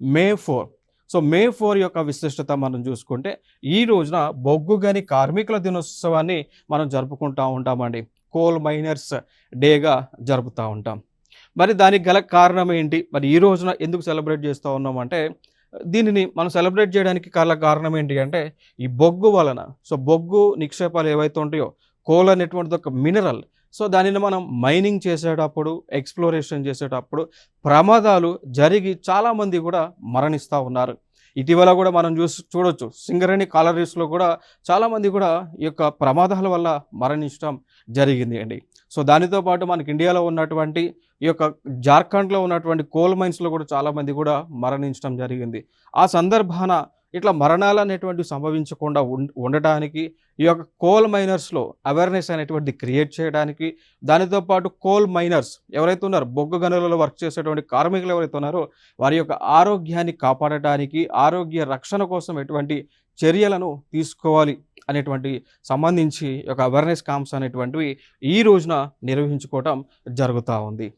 మే 4. So మే 4 యొక్క విశిష్టత మనం చూసుకుంటే, ఈ రోజున బొగ్గు గని కార్మికుల దినోత్సవాన్ని మనం జరుపుకుంటా ఉంటామండి. కోల్ మైనర్స్ డేగా జరుపుతా ఉంటాం. మరి దానికి గల కారణం ఏంటి? మరి ఈ రోజున ఎందుకు సెలబ్రేట్ చేస్తా ఉన్నామంటే, దీనిని మనం సెలబ్రేట్ చేయడానికి కారణం ఏంటి అంటే, ఈ బొగ్గు వలన. సో బొగ్గు నిక్షేపాలు ఏవైతే ఉంటాయో, కోల్ అనేటువంటిది ఒక మినరల్. సో దానిని మనం మైనింగ్ చేసేటప్పుడు, ఎక్స్‌ప్లోరేషన్ చేసేటప్పుడు ప్రమాదాలు జరిగి చాలామంది కూడా మరణిస్తా ఉన్నారు. ఇటీవల కూడా మనం చూడొచ్చు. సింగరేణి కాలరీస్‌లో కూడా చాలామంది కూడా ఈ యొక్క ప్రమాదాల వల్ల మరణించడం జరిగింది అండి. సో దానితో పాటు మనకి ఇండియాలో ఉన్నటువంటి ఈ యొక్క జార్ఖండ్‌లో ఉన్నటువంటి కోల్ మైన్స్‌లో కూడా చాలామంది కూడా మరణించడం జరిగింది. ఆ సందర్భాన ఇట్లా మరణాలనేటువంటివి సంభవించకుండా ఉండటానికి ఈ యొక్క కోల్ మైనర్స్‌లో అవేర్‌నెస్ అనేటువంటిది క్రియేట్ చేయడానికి, దానితో పాటు కోల్ మైనర్స్ ఎవరైతే ఉన్నారో, బొగ్గు గనులలో వర్క్ చేసేటువంటి కార్మికులు ఎవరైతే ఉన్నారో, వారి యొక్క ఆరోగ్యాన్ని కాపాడటానికి, ఆరోగ్య రక్షణ కోసం ఎటువంటి చర్యలను తీసుకోవాలి అనేటువంటి సంబంధించి ఒక అవేర్‌నెస్ క్యాంప్స్ అనేటువంటివి ఈ రోజున నిర్వహించుకోవటం జరుగుతా ఉంది.